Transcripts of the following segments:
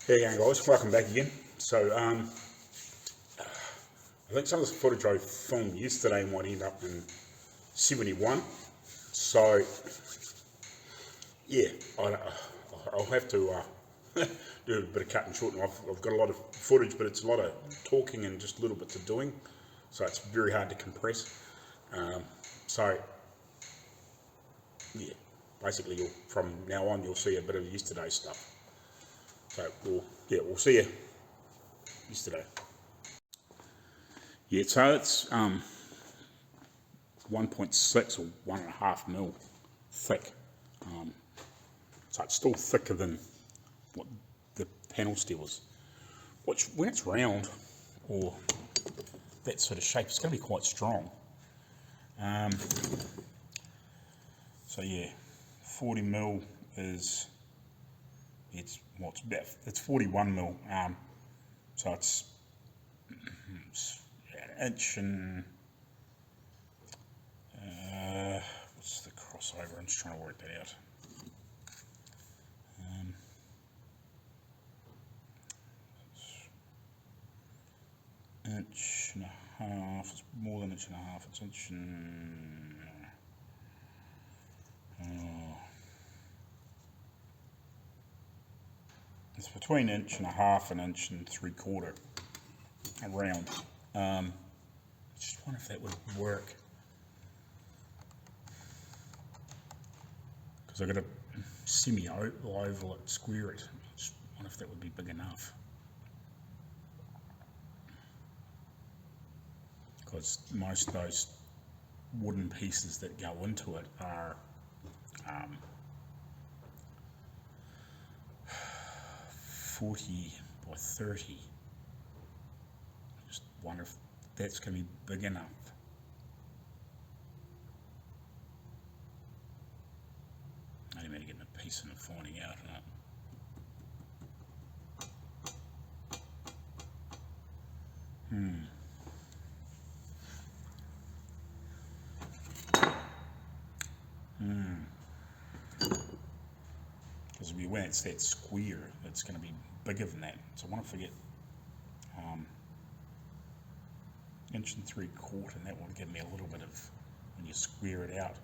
How you going, guys? Welcome back again. So, I think some of this footage I filmed yesterday might end up in 71. So, yeah, I'll have to do a bit of cutting short. I've got a lot of footage, but it's a lot of talking and just little bits of doing. So it's very hard to compress. So, yeah, basically from now on you'll see a bit of yesterday's stuff. So we'll see you yesterday. Yeah, so it's 1.6 or 1.5 mil thick. So it's still thicker than what the panel steel is. Which, when it's round or that sort of shape, it's going to be quite strong. So yeah, 40 mil is it's 41 mil. So it's an inch and what's the crossover? I'm just trying to work that out. Inch and a half. It's more than inch and a half. It's inch and it's between inch and a half and inch and 3/4 around. I just wonder if that would work, because I've got to semi-oval it, square it. I just wonder if that would be big enough, because most of those wooden pieces that go into it are 40 by 30. I just wonder if that's going to be big enough. Only matter getting a piece and finding out, Because when it's that square, it's going to be bigger than that. So I want to get inch and 3/4, and that would give me a little bit of, when you square it out,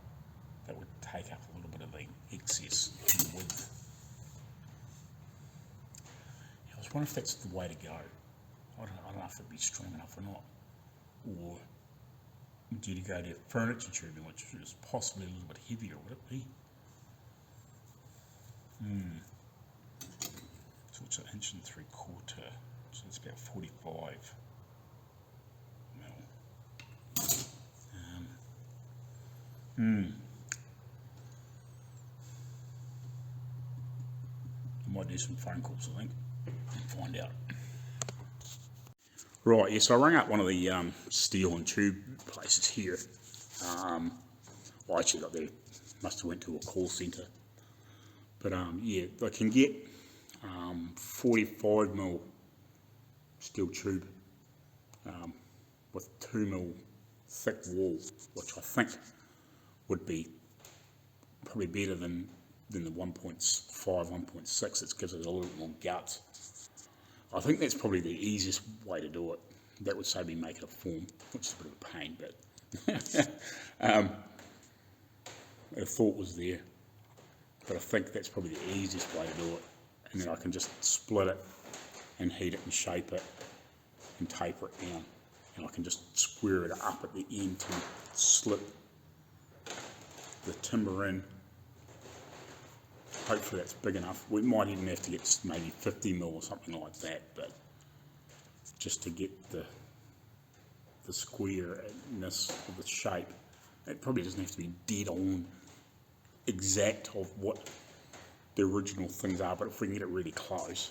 that would take up a little bit of the excess width. I was wondering if that's the way to go. I don't know if it'd be strong enough or not. Or do you go to furniture tubing, which is possibly a little bit heavier, would it be? So it's an inch and 3/4, so it's about 45 mil. I might do some phone calls, I think, and find out. Right, yeah, so I rang up one of the steel and tube places here. I actually got there, must have went to a call centre. But yeah, I can get 45 mil steel tube with 2 mil thick wall, which I think would be probably better than the 1.5, 1.6. It gives it a little bit more guts. I think that's probably the easiest way to do it. That would save me making a form, which is a bit of a pain, but the thought was there. But I think that's probably the easiest way to do it. And then I can just split it and heat it and shape it and taper it down. And I can just square it up at the end to slip the timber in. Hopefully that's big enough. We might even have to get maybe 50 mil or something like that, but just to get the squareness of the shape. It probably doesn't have to be dead on exact of what the original things are, but if we can get it really close.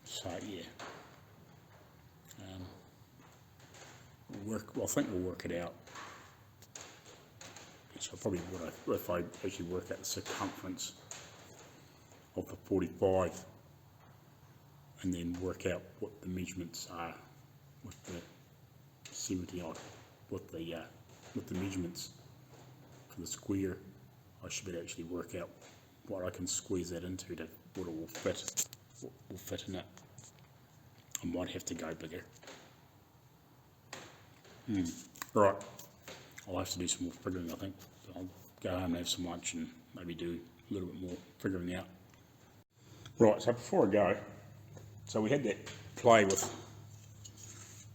So yeah, I think we'll work it out. So probably if I actually work out the circumference of the 45 and then work out what the measurements are with the 70 odd, with the measurements for the square, I should be able to actually work out what I can squeeze that into to what it will fit will fit in it. I might have to go bigger. Right, I'll have to do some more figuring, I think. So I'll go home and have some lunch and maybe do a little bit more figuring out. Right, so before I go, so we had that play with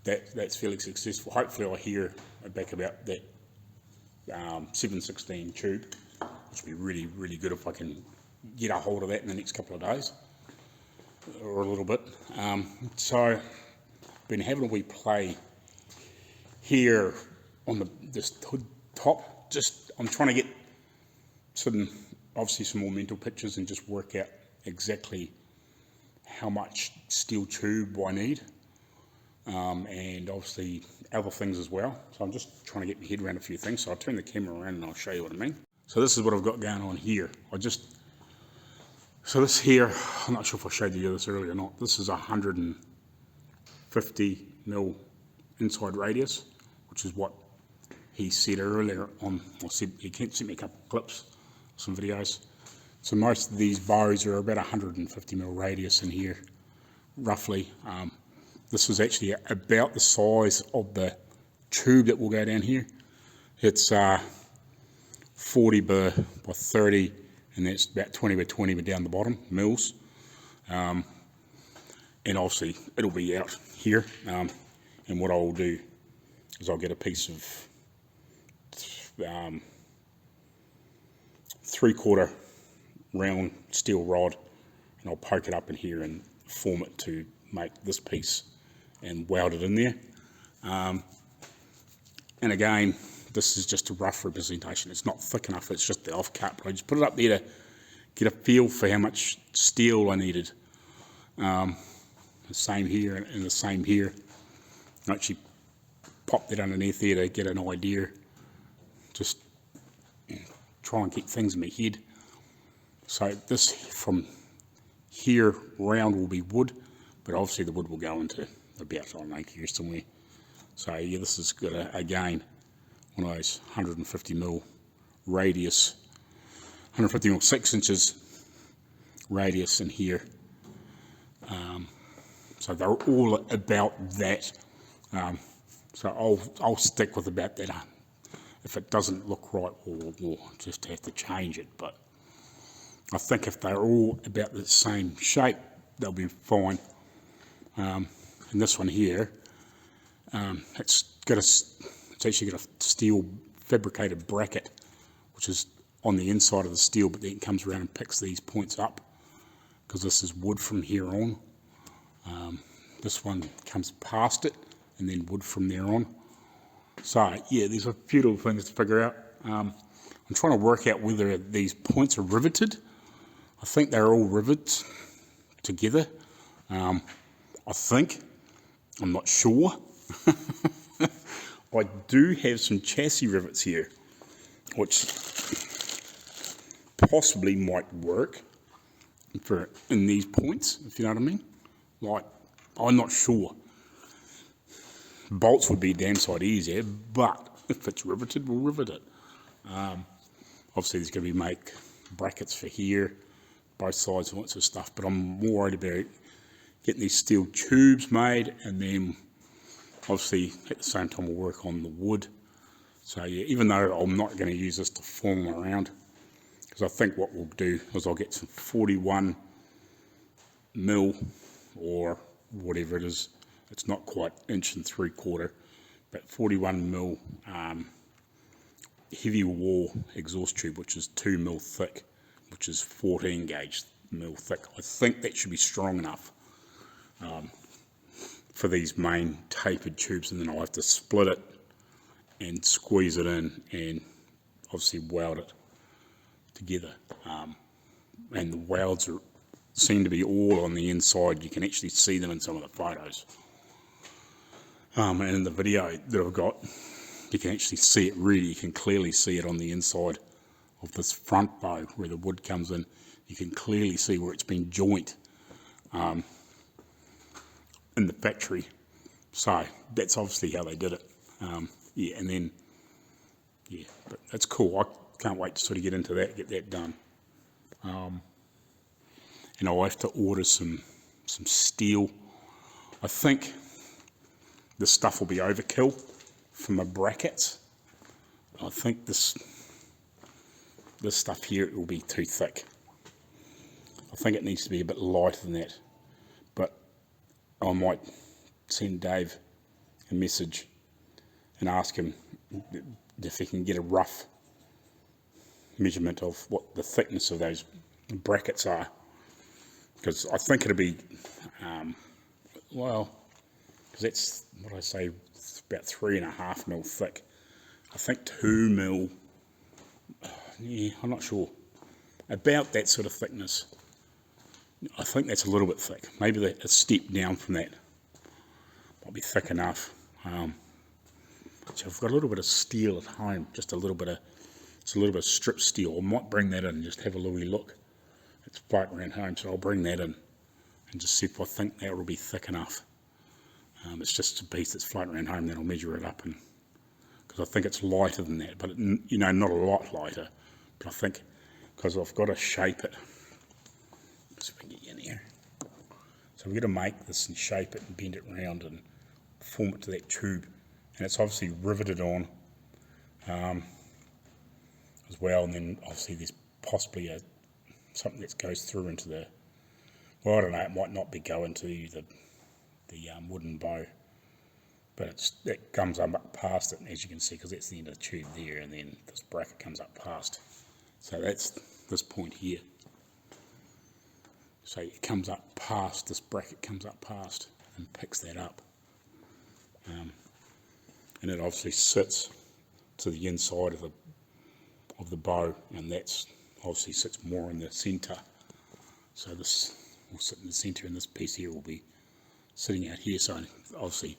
that's fairly successful. Hopefully I'll hear back about that 716 tube, which would be really, really good if I can get a hold of that in the next couple of days, or a little bit. So, been having a wee play here on this hood top. Just, I'm trying to get obviously some more mental pictures and just work out exactly how much steel tube I need, and obviously other things as well. So I'm just trying to get my head around a few things. So I'll turn the camera around and I'll show you what I mean. So this is what I've got going on here. So this here, I'm not sure if I showed you this earlier or not. This is 150 mil inside radius, which is what he said earlier on. He sent me a couple of clips, some videos. So most of these bows are about 150 mil radius in here, roughly. This is actually about the size of the tube that will go down here. It's 40 by 30, and that's about 20 by 20 down the bottom, mils. And obviously it'll be out here. And what I'll do is I'll get a piece of 3/4 round steel rod, and I'll poke it up in here and form it to make this piece and weld it in there. And again, this is just a rough representation. It's not thick enough, it's just the offcut, but I just put it up there to get a feel for how much steel I needed. The same here and the same here. I actually pop that underneath there to get an idea, just try and keep things in my head. So this from here round will be wood, but obviously the wood will go into about, I don't know, here somewhere. So yeah, this is got again one of those 150 mil radius, 150 mil 6 inches radius in here. So they're all about that. So I'll stick with about that. If it doesn't look right, we'll just have to change it. But I think if they're all about the same shape, they'll be fine. And this one here, it's actually got a steel fabricated bracket, which is on the inside of the steel, but then it comes around and picks these points up, because this is wood from here on. This one comes past it, and then wood from there on. So yeah, there's a few little things to figure out. I'm trying to work out whether these points are riveted. I think they're all rivets together. I think. I'm not sure. I do have some chassis rivets here, which possibly might work in these points, if you know what I mean. Like, I'm not sure. Bolts would be damn sight easier, but if it's riveted, we'll rivet it. Obviously, there's going to be make brackets for here, both sides and lots of stuff, but I'm more worried about getting these steel tubes made, and then obviously at the same time we'll work on the wood. So yeah, even though I'm not going to use this to form around, because I think what we'll do is I'll get some 41 mil or whatever it is. It's not quite 1.75 inches, but 41 mil heavy wall exhaust tube, which is 2 mil thick, which is 14 gauge mil thick. I think that should be strong enough for these main tapered tubes, and then I'll have to split it and squeeze it in and obviously weld it together. And the welds seem to be all on the inside. You can actually see them in some of the photos. And in the video that I've got, you can actually see it really, you can clearly see it on the inside of this front bow where the wood comes in. You can clearly see where it's been joint in the factory. So that's obviously how they did it. Yeah, and then, yeah, but that's cool. I can't wait to sort of get into that, get that done. And I'll have to order some some steel. I think this stuff will be overkill for my brackets. I think this stuff here will be too thick. I think it needs to be a bit lighter than that, but I might send Dave a message and ask him if he can get a rough measurement of what the thickness of those brackets are, because I think it'll be well, because that's what I say, it's about 3.5 mil thick. I think 2 mil, yeah, I'm not sure, about that sort of thickness. I think that's a little bit thick, maybe a step down from that might be thick enough. So I've got a little bit of steel at home, just a little bit of strip steel. I might bring that in and just have a little look. It's floating around home, so I'll bring that in and just see if I think that will be thick enough. It's just a piece that's floating around home, then I'll measure it up, and because I think it's lighter than that, but you know, not a lot lighter. But I think because I've got to shape it. Let's see if we can get in here. So we're going to make this and shape it and bend it around and form it to that tube, and it's obviously riveted on as well, and then obviously there's possibly something that goes through into the, well, I don't know, it might not be going to the wooden bow, but it comes up past it, as you can see, because that's the end of the tube there, and then this bracket comes up past. So that's this point here. So it comes up past, this bracket comes up past and picks that up. And it obviously sits to the inside of the bow, and that's obviously sits more in the centre. So this will sit in the centre, and this piece here will be sitting out here. So obviously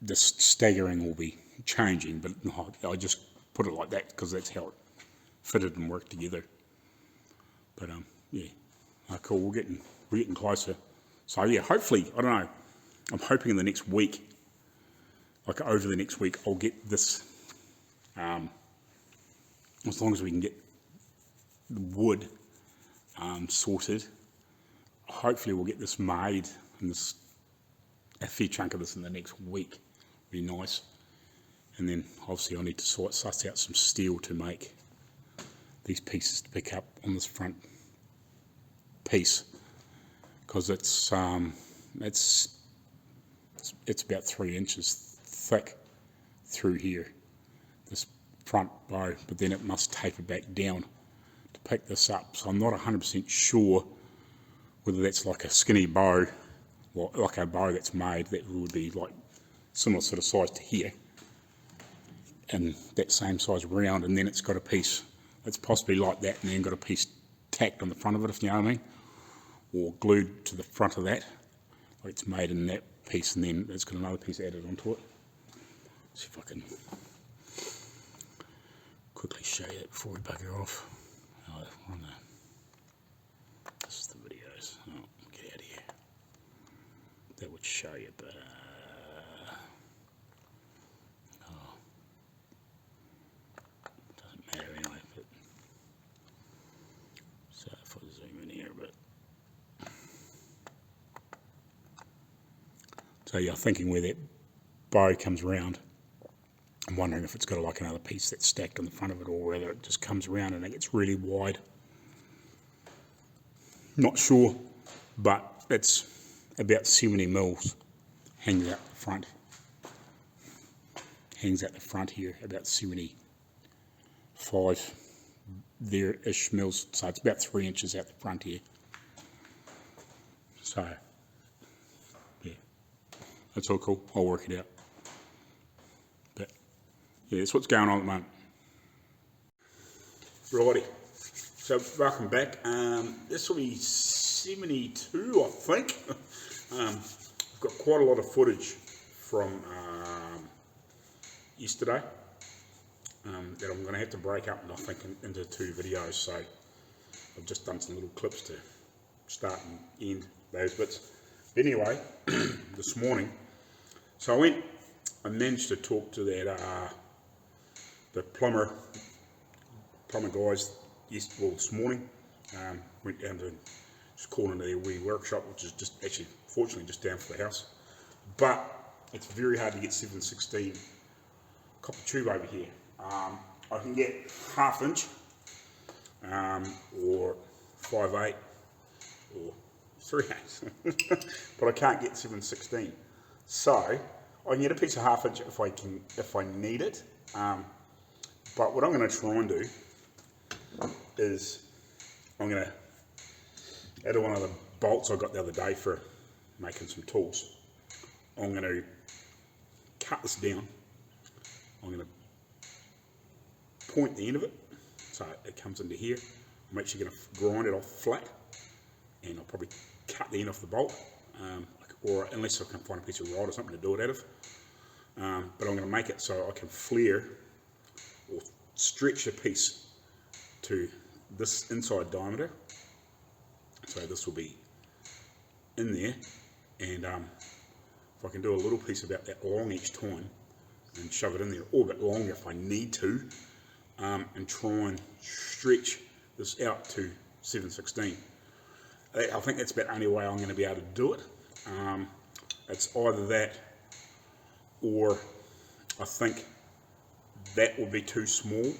this staggering will be changing, but I just put it like that because that's how it fitted and worked together. But yeah, cool. We're getting closer. So yeah, hopefully, I don't know, I'm hoping in the next week, like over the next week, I'll get this, as long as we can get the wood sorted, hopefully we'll get this made, and a fair chunk of this in the next week. Be nice. And then obviously I need to suss out some steel to make these pieces to pick up on this front piece, because it's about 3 inches thick through here, this front bow, but then it must taper back down to pick this up. So I'm not 100% sure whether that's like a skinny bow, or like a bow that's made that would be like similar sort of size to here, and that same size round, and then it's got a piece that's possibly like that, and then got a piece tacked on the front of it, if you know what I mean, or glued to the front of that, like it's made in that piece, and then it's got another piece added onto it. See if I can quickly show you that before we bugger off. This is the videos. Oh, get out of here. That would show you, but doesn't matter anyway. But so if I zoom in here, but so yeah, thinking where that bow comes around, I'm wondering if it's got like another piece that's stacked on the front of it, or whether it just comes around and it gets really wide. Not sure, but it's about 70 mils hangs out the front. Hangs out the front here, about 75 there-ish mils. So it's about 3 inches out the front here. So yeah, that's all cool. I'll work it out. But yeah, that's what's going on at the moment. Righty. So welcome back. This will be 72, I think. I've got quite a lot of footage from yesterday that I'm going to have to break up, I think, into 2 videos. So I've just done some little clips to start and end those bits. But anyway, this morning, so I managed to talk to that the plumber guys this morning. Went down to just call into their wee workshop, which is just actually, fortunately, just down for the house. But it's very hard to get 7/16 copper tube over here. I can get 1/2 inch or 5/8 or 3/8, but I can't get 7/16. So I can get a piece of 1/2 inch if I need it. But what I'm going to try and do is I'm going to, out of one of the bolts I got the other day for making some tools, I'm going to cut this down. I'm going to point the end of it so it comes into here. I'm actually going to grind it off flat, and I'll probably cut the end off the bolt, or unless I can find a piece of rod or something to do it out of. But I'm going to make it so I can flare or stretch a piece to this inside diameter. So this will be in there, and if I can do a little piece about that long each time and shove it in there, or a bit longer if I need to, and try and stretch this out to 7/16. I think that's about the only way I'm going to be able to do it. It's either that, or I think that would be too small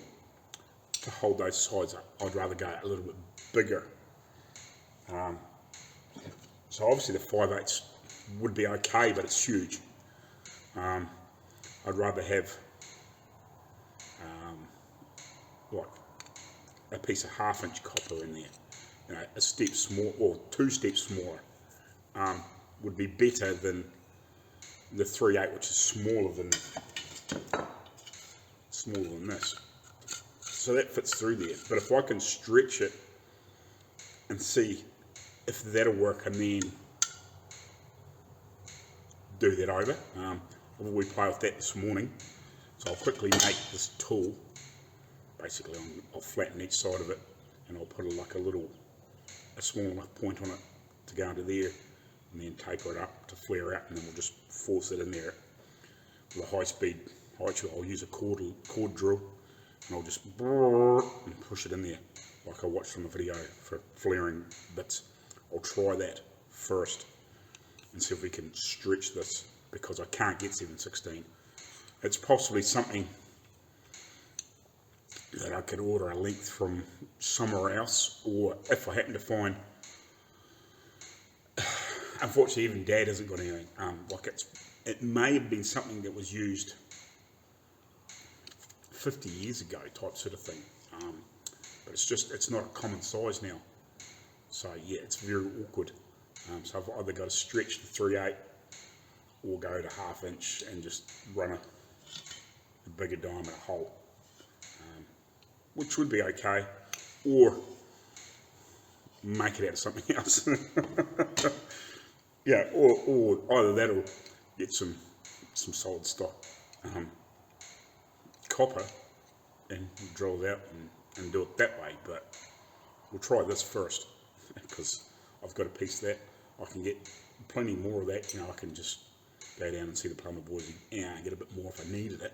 to hold those sides up. I'd rather go a little bit bigger. So obviously the 5/8 would be okay, but it's huge. I'd rather have like a piece of 1/2 inch copper in there. You know, a step small or 2 steps smaller would be better than the 3/8, which is smaller than this. So that fits through there. But if I can stretch it and see if that'll work, and then do that over. We play with that this morning, so I'll quickly make this tool. Basically, I'll flatten each side of it, and I'll put a small enough point on it to go into there, and then taper it up to flare out, and then we'll just force it in there with a high speed. I'll use a cord drill, and I'll just and push it in there like I watched on the video for flaring bits. I'll try that first and see if we can stretch this, because I can't get 7/16. It's possibly something that I could order a length from somewhere else, or if I happen to find, unfortunately even Dad hasn't got anything, it may have been something that was used 50 years ago type sort of thing, but it's not a common size now, so yeah, it's very awkward. So I've either got to stretch the 3/8 or go to 1/2 inch and just run a bigger diameter hole, which would be okay, or make it out of something else. Yeah, or either that or get some solid stock copper and drill it out and do it that way. But we'll try this first, because I've got a piece of that. I can get plenty more of that. You know, I can just go down and see the plumber boys and get a bit more if I needed it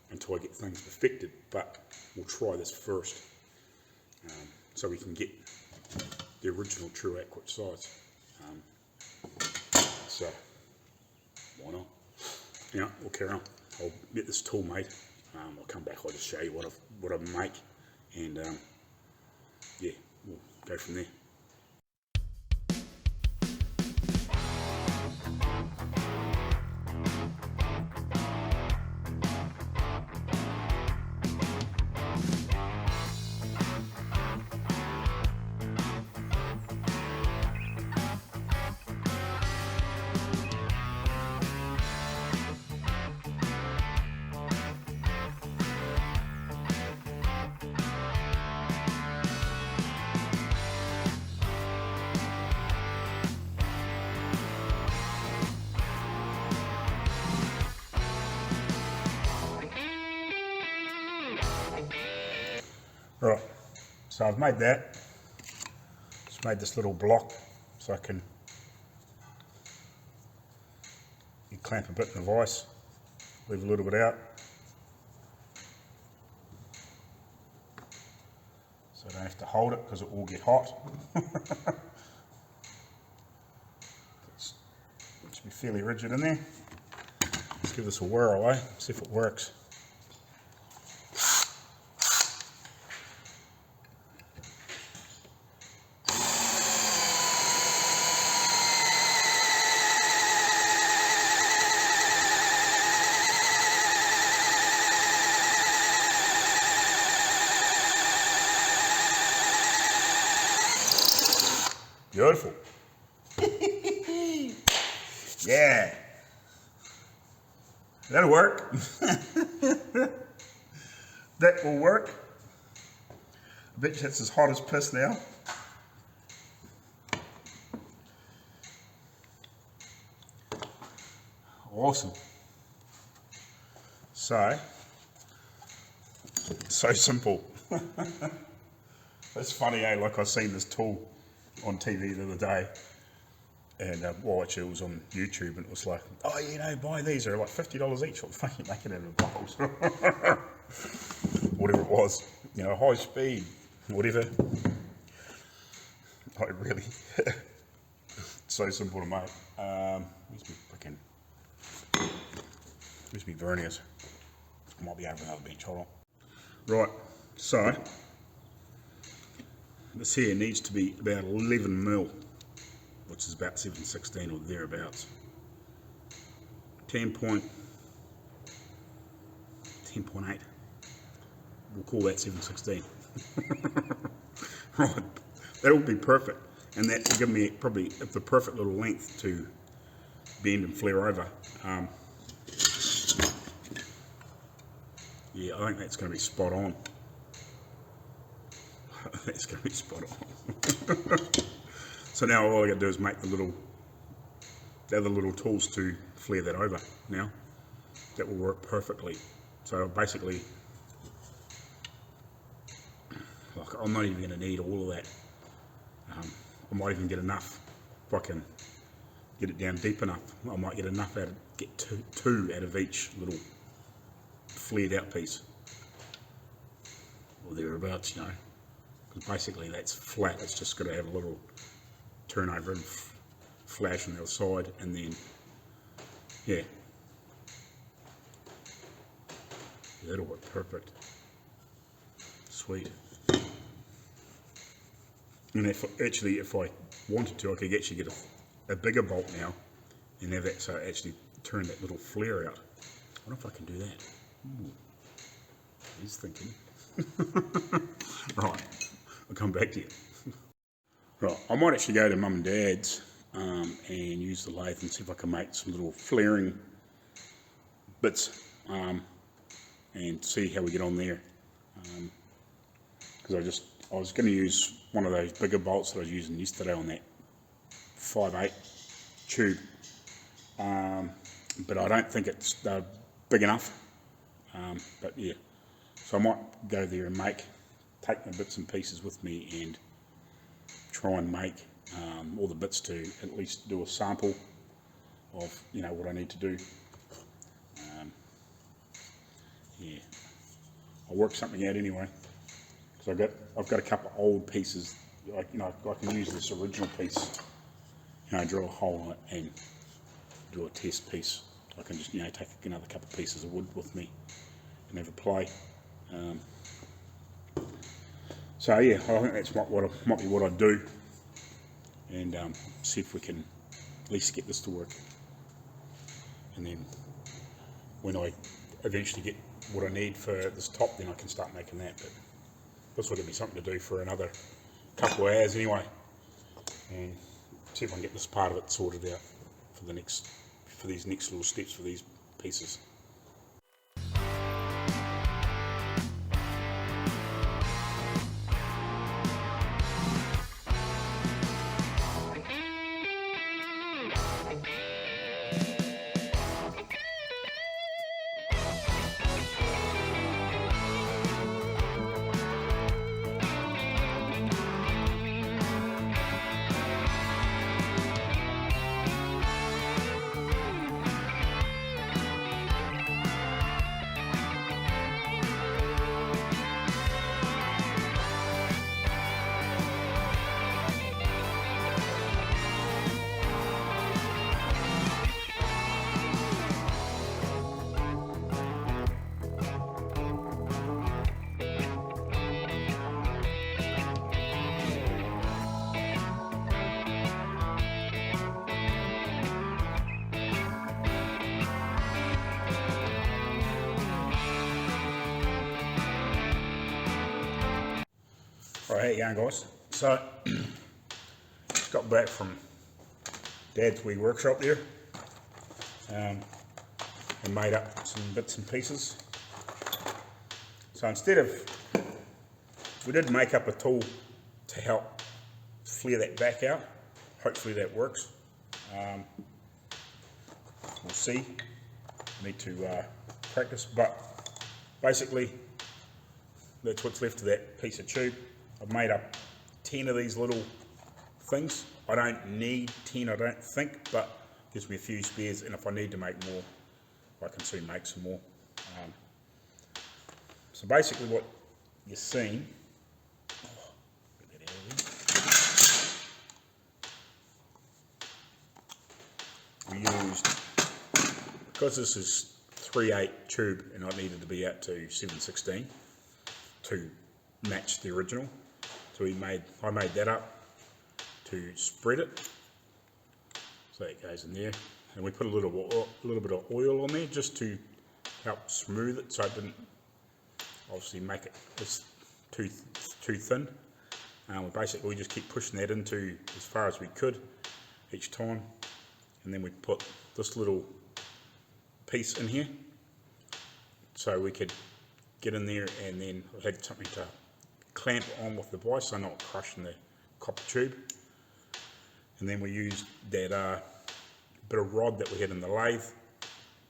until I get things perfected. But we'll try this first, so we can get the original true accurate size. So why not? Yeah, we'll carry on. I'll get this tool made. I'll come back. I'll just show you what I make, and yeah, we'll go from there. Right, so I've made that. Just made this little block so I can clamp a bit in the vise, leave a little bit out, so I don't have to hold it because it will get hot. fairly rigid in there. Let's give this a whirl, eh? See if it works. Beautiful. Yeah. That'll work. That will work. I bet you it's as hot as piss now. Awesome. So simple. It's funny, eh? Like I seen this tool on TV the other day, and well, actually it was on YouTube, and it was like, oh, you know, buy these, they're like $50 each. What fucking make it out of bottles? Whatever it was, you know, high speed, whatever. Like really, so simple to make. Where's my verniers? Might be over another bench. Hold on. Right, so this here needs to be about 11 mil, which is about 7/16 or thereabouts. 10.8. We'll call that 7/16. Right, that'll be perfect, and that will give me probably the perfect little length to bend and flare over. Yeah, I think that's going to be spot on. That's going to be spot on. So now all I got to do is make the other little tools to flare that over. Now that will work perfectly. So basically, like, I'm not even going to need all of that. I might even get enough if I can get it down deep enough. I might get enough out of get two out of each little flared out piece, or thereabouts, you know. Because basically that's flat. It's just got to have a little turnover and flash on the other side, and then yeah, that'll work perfect. Sweet. And if I wanted to, I could actually get a bigger bolt now and have that, so it actually turn that little flare out. I wonder if I can do that. Ooh, he's thinking. Right, I'll come back to you. Right, I might actually go to Mum and Dad's and use the lathe and see if I can make some little flaring bits and see how we get on there. Because I was going to use one of those bigger bolts that I was using yesterday on that 5/8 tube, but I don't think it's big enough. But yeah, so I might go there and take my bits and pieces with me and try and make all the bits to at least do a sample of, you know, what I need to do. Yeah, I'll work something out anyway, because I've got a couple of old pieces. Like, you know, I can use this original piece, you know, drill a hole in it and do a test piece. I can just, you know, take another couple of pieces of wood with me and have a play. So yeah, I think that's might be what I do, and see if we can at least get this to work. And then when I eventually get what I need for this top, then I can start making that. But this will give me something to do for another couple of hours anyway, and see if I can get this part of it sorted out for these next little steps for these pieces. how you going, guys? So, just got back from Dad's wee workshop there, and made up some bits and pieces. So instead of, we did make up a tool to help flare that back out. Hopefully that works. We'll see. Need to practice, but basically that's what's left of that piece of tube. I've made up 10 of these little things. I don't need 10, I don't think, but gives me a few spares, and if I need to make more, I can soon make some more. So basically what you're seeing, we used, because this is 3/8 tube and I needed to be out to 7/16 to match the original, so I made that up to spread it, so that goes in there, and we put a little bit of oil on there just to help smooth it, so it didn't obviously make it too thin. We just keep pushing that into as far as we could each time, and then we put this little piece in here so we could get in there, and then I had something to clamp on with the vise so not crushing the copper tube. And then we used that bit of rod that we had in the lathe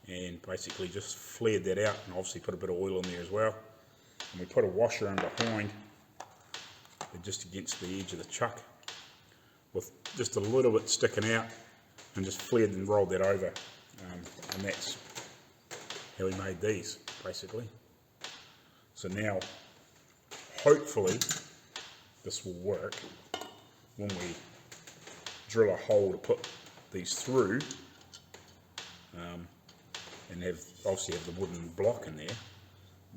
and basically just flared that out, and obviously put a bit of oil in there as well. And we put a washer in behind, just against the edge of the chuck, with just a little bit sticking out, and just flared and rolled that over. And that's how we made these, basically. So now, hopefully, this will work when we drill a hole to put these through, and obviously have the wooden block in there.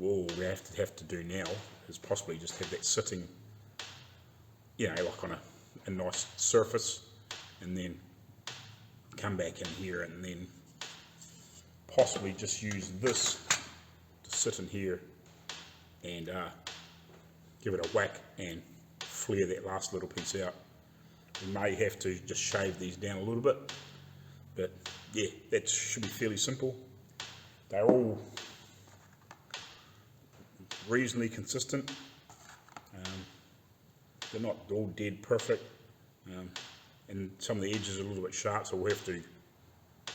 All we have to do now is possibly just have that sitting, like on a nice surface, and then come back in here, and then possibly just use this to sit in here and give it a whack and flare that last little piece out. We may have to just shave these down a little bit, but yeah, that should be fairly simple. They're all reasonably consistent. They're not all dead perfect, and some of the edges are a little bit sharp, so we'll have to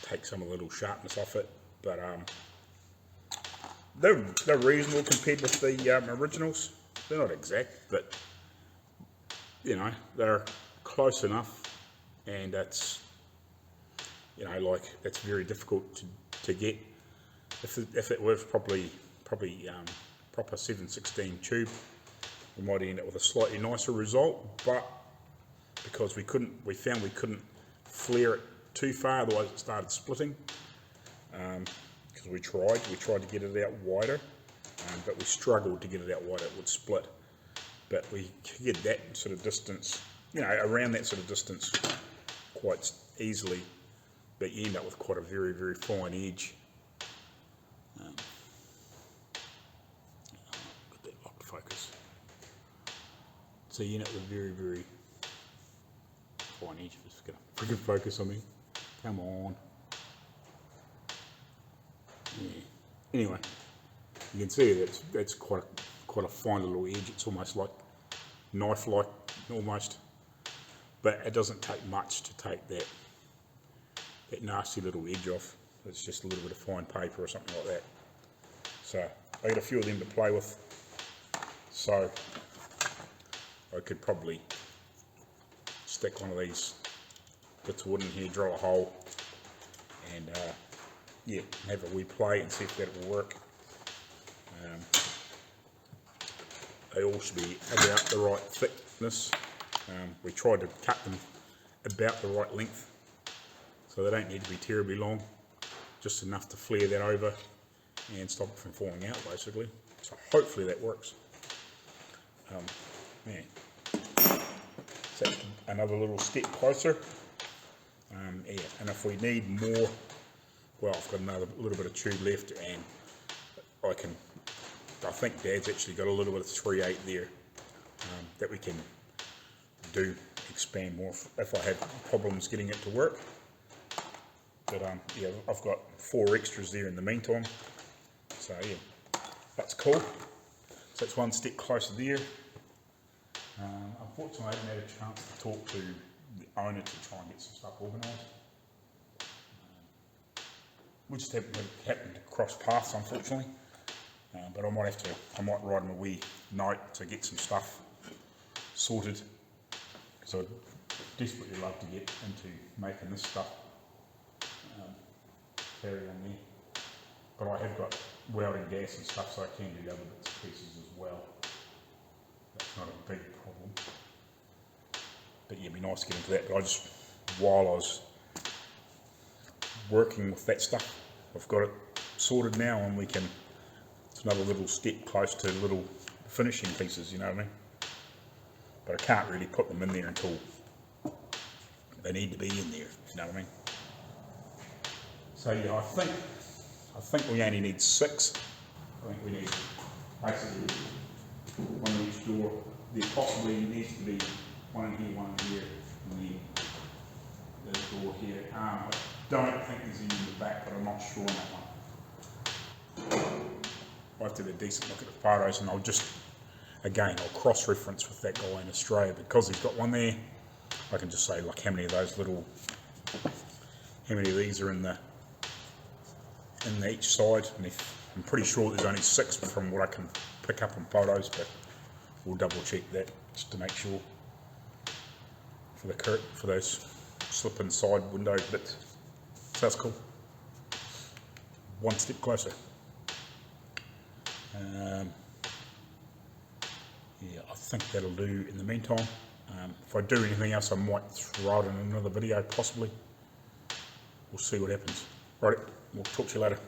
take some of the little sharpness off it, but they're reasonable compared with the originals. They're not exact, but they're close enough, and that's that's very difficult to get. If it was probably proper 7/16 tube, we might end up with a slightly nicer result, but because we found we couldn't flare it too far, otherwise it started splitting. Because we tried to get it out wider, but we struggled to get it out wider. It would split, but we could get that sort of distance, around that sort of distance quite easily, but you end up with quite a very, very fine edge. Got that locked focus. So you end up with a very, very fine edge. Just gonna freaking focus on me. Come on. Yeah. Anyway, you can see that's quite a fine little edge. It's almost like knife-like, almost, but it doesn't take much to take that nasty little edge off. It's just a little bit of fine paper or something like that. So I got a few of them to play with. So I could probably stick one of these bits of wood in here, drill a hole, and have a wee play and see if that will work. They all should be about the right thickness. We tried to cut them about the right length, so they don't need to be terribly long, just enough to flare that over and stop it from falling out, basically. So hopefully that works. So another little step closer. And if we need more, well, I've got another little bit of tube left, and I think Dad's actually got a little bit of 3/8 there, that we can do expand more if I have problems getting it to work. But yeah, I've got 4 extras there in the meantime, so yeah, that's cool. So it's one step closer there. Unfortunately, I haven't had a chance to talk to the owner to try and get some stuff organised. We just haven't happened to cross paths, unfortunately. But I might write him a wee note to get some stuff sorted, because I'd desperately love to get into making this stuff carry on there. But I have got welding gas and stuff, so I can do the other bits and pieces as well. That's not a big problem. But yeah, it'd be nice to get into that. But while I was working with that stuff, I've got it sorted now, and it's another little step close to little finishing pieces, you know what I mean? But I can't really put them in there until they need to be in there, you know what I mean? So yeah, I think we only need 6. I think we need basically one in each door. There possibly needs to be one in here, one in here, and then the door here. I don't think there's any in the back, but I'm not sure on that one. I'll have to have a decent look at the photos, and I'll cross-reference with that guy in Australia, because he's got one there. I can just say, like, how many of these are in each side, and I'm pretty sure there's only 6 from what I can pick up on photos, but we'll double check that just to make sure for those slip inside window bits. So that's cool. One step closer. Yeah, I think that'll do in the meantime. If I do anything else, I might throw it in another video, possibly. We'll see what happens. Right, we'll talk to you later.